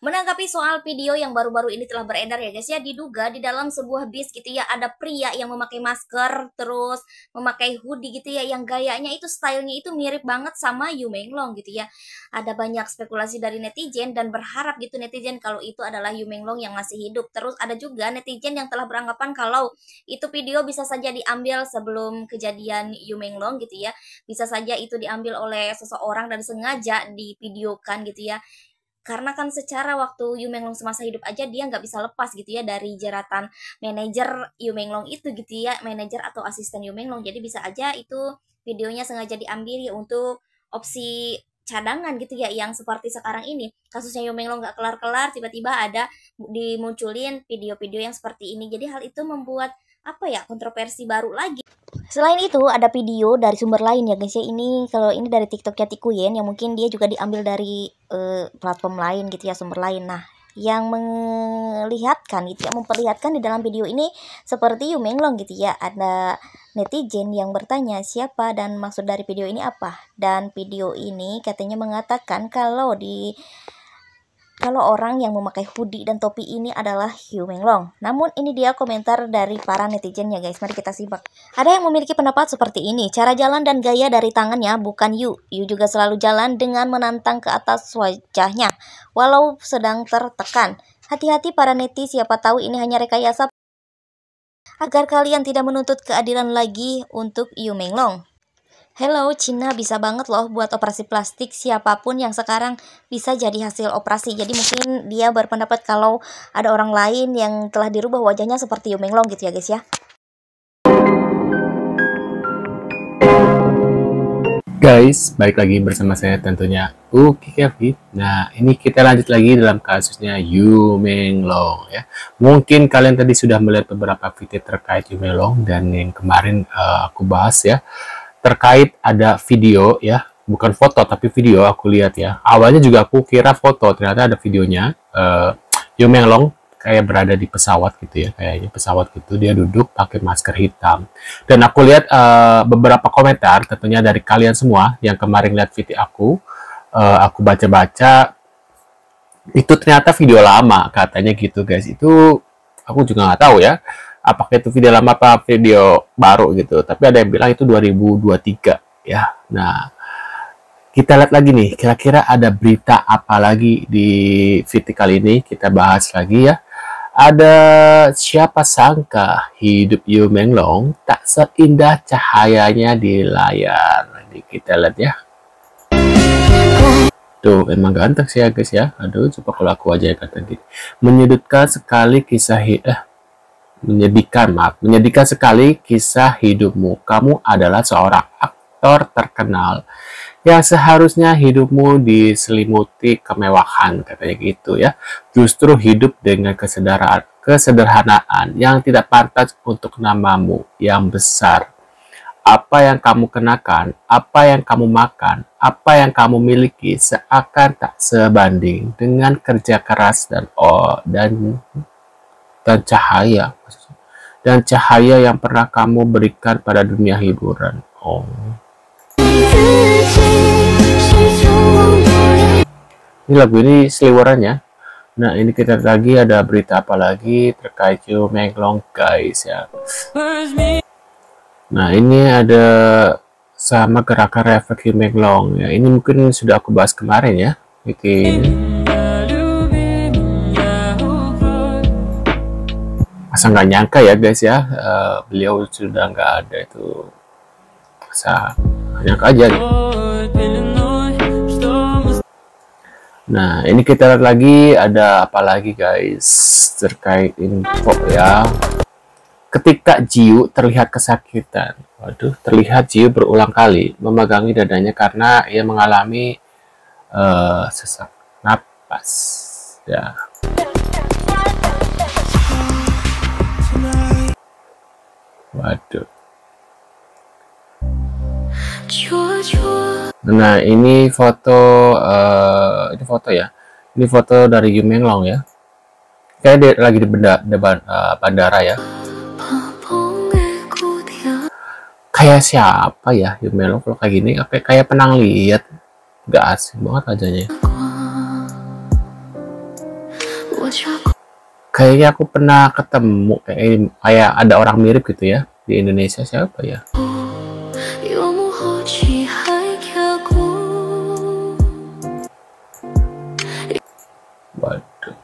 Menanggapi soal video yang baru-baru ini telah beredar ya guys ya, diduga di dalam sebuah bis gitu ya, ada pria yang memakai masker, terus memakai hoodie gitu ya, yang gayanya itu stylenya itu mirip banget sama Yu Menglong gitu ya. Ada banyak spekulasi dari netizen dan berharap gitu netizen kalau itu adalah Yu Menglong yang masih hidup. Terus ada juga netizen yang telah beranggapan kalau itu video bisa saja diambil sebelum kejadian Yu Menglong gitu ya. Bisa saja itu diambil oleh seseorang dan sengaja divideokan gitu ya, karena kan secara waktu Yu Menglong semasa hidup aja dia nggak bisa lepas gitu ya dari jeratan manajer Yu Menglong itu gitu ya, manajer atau asisten Yu Menglong. Jadi bisa aja itu videonya sengaja diambil ya untuk opsi cadangan gitu ya, yang seperti sekarang ini kasusnya Yu Menglong nggak kelar-kelar, tiba-tiba ada dimunculin video-video yang seperti ini. Jadi hal itu membuat apa ya, kontroversi baru lagi. Selain itu ada video dari sumber lain ya guys ya. Ini kalau ini dari TikToknya Tikuyen yang mungkin dia juga diambil dari platform lain gitu ya, sumber lain. Nah, yang melihatkan gitu ya, memperlihatkan di dalam video ini seperti Yu Menglong gitu ya. Ada netizen yang bertanya siapa dan maksud dari video ini apa. Dan video ini katanya mengatakan kalau orang yang memakai hoodie dan topi ini adalah Yu Menglong. Namun ini dia komentar dari para netizen ya guys. Mari kita simak. Ada yang memiliki pendapat seperti ini. Cara jalan dan gaya dari tangannya bukan Yu. Yu juga selalu jalan dengan menantang ke atas wajahnya, walau sedang tertekan. Hati-hati para netizen, siapa tahu ini hanya rekayasa agar kalian tidak menuntut keadilan lagi untuk Yu Menglong. Hello, Cina bisa banget loh buat operasi plastik. Siapapun yang sekarang bisa jadi hasil operasi. Jadi mungkin dia berpendapat kalau ada orang lain yang telah dirubah wajahnya seperti Yu Menglong gitu ya guys ya. Guys, balik lagi bersama saya tentunya Uki Kevin. Nah, ini kita lanjut lagi dalam kasusnya Yu Menglong ya. Mungkin kalian tadi sudah melihat beberapa video terkait Yu Menglong dan yang kemarin aku bahas ya. Terkait ada video ya, bukan foto tapi video aku lihat ya. Awalnya juga aku kira foto, ternyata ada videonya. Yu Menglong kayak berada di pesawat gitu ya, kayaknya pesawat gitu, dia duduk pakai masker hitam. Dan aku lihat beberapa komentar tentunya dari kalian semua yang kemarin lihat video aku baca-baca, itu ternyata video lama katanya gitu guys. Itu aku juga nggak tahu ya, apakah itu video lama apa video baru gitu. Tapi ada yang bilang itu 2023 ya. Nah, kita lihat lagi nih, kira-kira ada berita apa lagi di video kali ini. Kita bahas lagi ya. Ada siapa sangka hidup Yu Menglong tak seindah cahayanya di layar. Jadi kita lihat ya. Tuh, emang ganteng sih ya guys ya. Aduh, coba kalau aku aja ya kata gitu. Menyedihkan sekali menyedihkan sekali kisah hidupmu. Kamu adalah seorang aktor terkenal yang seharusnya hidupmu diselimuti kemewahan, katanya gitu ya. Justru hidup dengan kesederhanaan yang tidak pantas untuk namamu yang besar. Apa yang kamu kenakan, apa yang kamu makan, apa yang kamu miliki seakan tak sebanding dengan kerja keras dan cahaya yang pernah kamu berikan pada dunia hiburan. Oh. Ini lagu ini seliwerannya. Nah, ini kita lagi ada berita apa lagi terkait Yu Menglong guys ya. Nah, ini ada sama gerakan refleks Yu Menglong ya. Ini mungkin sudah aku bahas kemarin ya. Masa nggak nyangka ya guys ya, beliau sudah nggak ada, itu masa nyangka aja gitu. Nah, ini kita lihat lagi ada apa lagi guys terkait info ya. Ketika Jiu terlihat kesakitan, waduh, terlihat Jiu berulang kali memegangi dadanya karena ia mengalami sesak napas ya. Waduh. Nah, ini foto ya. Ini foto dari Yu Menglong ya. Kayak dia lagi di bandara ya. Kayak siapa ya Yu Menglong kalau kayak gini? Kayak pernah lihat. Gak asing banget wajahnya. Kayaknya aku pernah ketemu kayak ada orang mirip gitu ya di Indonesia, siapa ya? Waduh.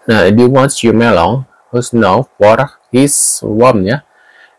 Nah, do you want Yu Menglong, who's known for his warm ya,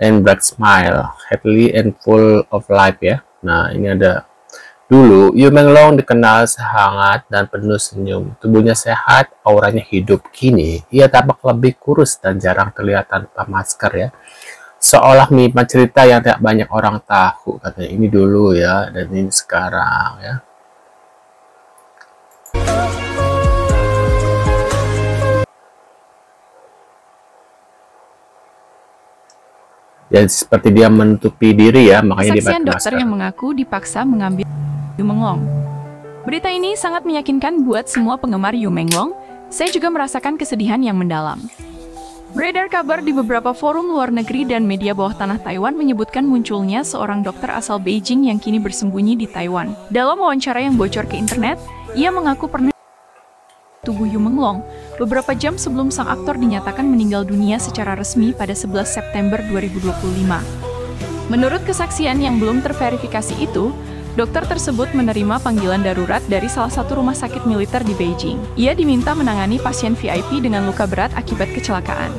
and bright smile, happily and full of life ya. Nah, ini ada dulu Yu Menglong dikenal hangat dan penuh senyum. Tubuhnya sehat, auranya hidup. Kini ia tampak lebih kurus dan jarang terlihat tanpa masker ya. Seolah menyimpan cerita yang tidak banyak orang tahu, katanya. Ini dulu ya, dan ini sekarang ya. Dan seperti dia menutupi diri ya, makanya dia pakai masker. Dokter yang mengaku dipaksa mengambil Yu Menglong. Berita ini sangat meyakinkan buat semua penggemar Yu Menglong. Saya juga merasakan kesedihan yang mendalam. Beredar kabar di beberapa forum luar negeri dan media bawah tanah Taiwan menyebutkan munculnya seorang dokter asal Beijing yang kini bersembunyi di Taiwan. Dalam wawancara yang bocor ke internet, ia mengaku pernah tubuh Yu Menglong beberapa jam sebelum sang aktor dinyatakan meninggal dunia secara resmi pada 11 September 2025. Menurut kesaksian yang belum terverifikasi itu, dokter tersebut menerima panggilan darurat dari salah satu rumah sakit militer di Beijing. Ia diminta menangani pasien VIP dengan luka berat akibat kecelakaan.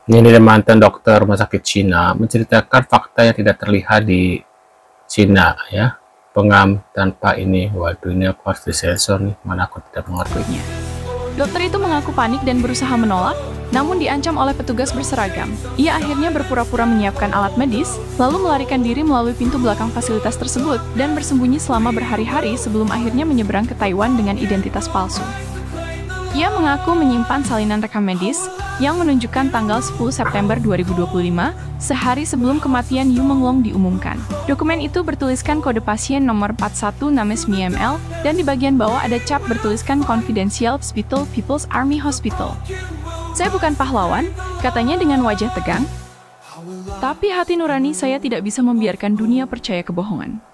Ini mantan dokter rumah sakit Cina menceritakan fakta yang tidak terlihat di Cina ya. Pengam tanpa ini, waduh ini aku harus disensor nih, mana aku tidak mengertinya. Dokter itu mengaku panik dan berusaha menolak, namun diancam oleh petugas berseragam. Ia akhirnya berpura-pura menyiapkan alat medis, lalu melarikan diri melalui pintu belakang fasilitas tersebut, dan bersembunyi selama berhari-hari sebelum akhirnya menyeberang ke Taiwan dengan identitas palsu. Ia mengaku menyimpan salinan rekam medis yang menunjukkan tanggal 10 September 2025, sehari sebelum kematian Yu Menglong diumumkan. Dokumen itu bertuliskan kode pasien nomor 4169ML, dan di bagian bawah ada cap bertuliskan Confidential Hospital People's Army Hospital. Saya bukan pahlawan, katanya dengan wajah tegang, tapi hati nurani saya tidak bisa membiarkan dunia percaya kebohongan.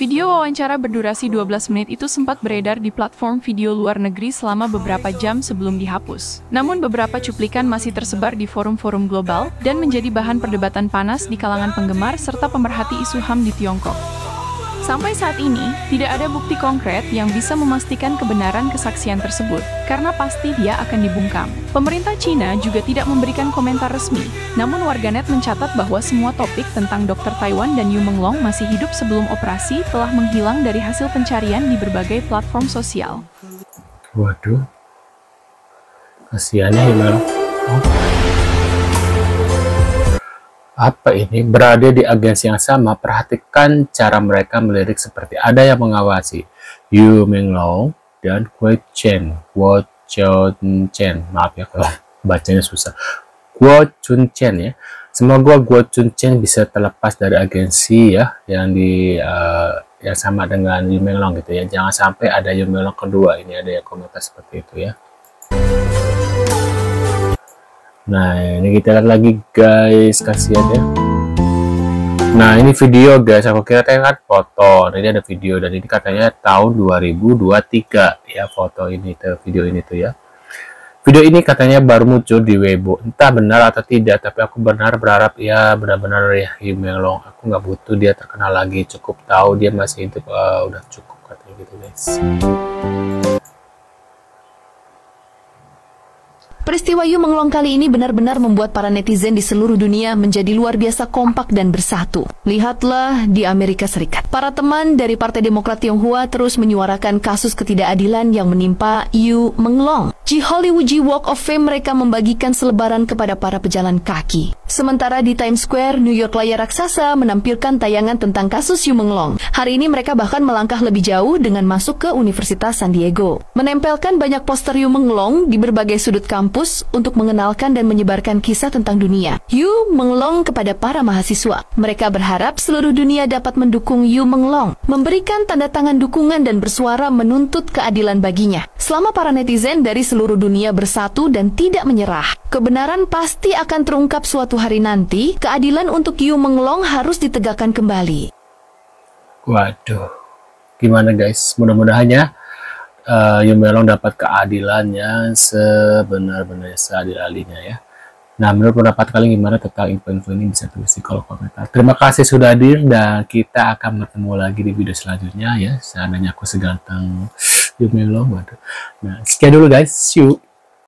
Video wawancara berdurasi 12 menit itu sempat beredar di platform video luar negeri selama beberapa jam sebelum dihapus. Namun beberapa cuplikan masih tersebar di forum-forum global dan menjadi bahan perdebatan panas di kalangan penggemar serta pemerhati isu HAM di Tiongkok. Sampai saat ini, tidak ada bukti konkret yang bisa memastikan kebenaran kesaksian tersebut, karena pasti dia akan dibungkam. Pemerintah Cina juga tidak memberikan komentar resmi, namun warganet mencatat bahwa semua topik tentang dokter Taiwan dan Yu Menglong masih hidup sebelum operasi telah menghilang dari hasil pencarian di berbagai platform sosial. Waduh, kasihannya Yu Menglong. Apa ini? Berada di agensi yang sama, perhatikan cara mereka melirik seperti ada yang mengawasi. Yu Menglong dan Guo Chun-chen. Maaf ya kalau bacanya susah. Guo Chun-chen ya. Semoga Guo Chun-chen bisa terlepas dari agensi ya yang yang sama dengan Yu Menglong gitu ya. Jangan sampai ada Yu Menglong kedua. Ini ada yang komentar seperti itu ya. Nah, ini kita lihat lagi guys, kasihan ya. Nah, ini video guys, aku kira kan foto. Nah, ini ada video dan ini katanya tahun 2023 ya foto ini, video ini tuh ya. Video ini katanya baru muncul di Weibo. Entah benar atau tidak, tapi aku berharap ya benar-benar ya Yu Menglong. Aku nggak butuh dia terkenal lagi, cukup tahu dia masih hidup udah cukup katanya gitu guys. Peristiwa Yu Menglong kali ini benar-benar membuat para netizen di seluruh dunia menjadi luar biasa kompak dan bersatu. Lihatlah di Amerika Serikat. Para teman dari Partai Demokrat Tionghoa terus menyuarakan kasus ketidakadilan yang menimpa Yu Menglong. Di Hollywood Walk of Fame mereka membagikan selebaran kepada para pejalan kaki. Sementara di Times Square, New York layar raksasa menampilkan tayangan tentang kasus Yu Menglong. Hari ini mereka bahkan melangkah lebih jauh dengan masuk ke Universitas San Diego. Menempelkan banyak poster Yu Menglong di berbagai sudut kampus untuk mengenalkan dan menyebarkan kisah tentang dunia Yu Menglong kepada para mahasiswa. Mereka berharap seluruh dunia dapat mendukung Yu Menglong, memberikan tanda tangan dukungan dan bersuara menuntut keadilan baginya. Selama para netizen dari seluruh dunia bersatu dan tidak menyerah, kebenaran pasti akan terungkap suatu hari nanti. Keadilan untuk Yu Menglong harus ditegakkan kembali. Waduh, gimana guys? Mudah-mudahan ya Yu Menglong dapat keadilannya sebenar-benarnya, seadil-adilnya ya. Nah, menurut pendapat kalian gimana tentang info-info ini? Bisa tulis di kolom komentar. Terima kasih sudah hadir dan kita akan bertemu lagi di video selanjutnya ya. Seandainya aku seganteng Yu Menglong. Nah, sekian dulu guys. See you.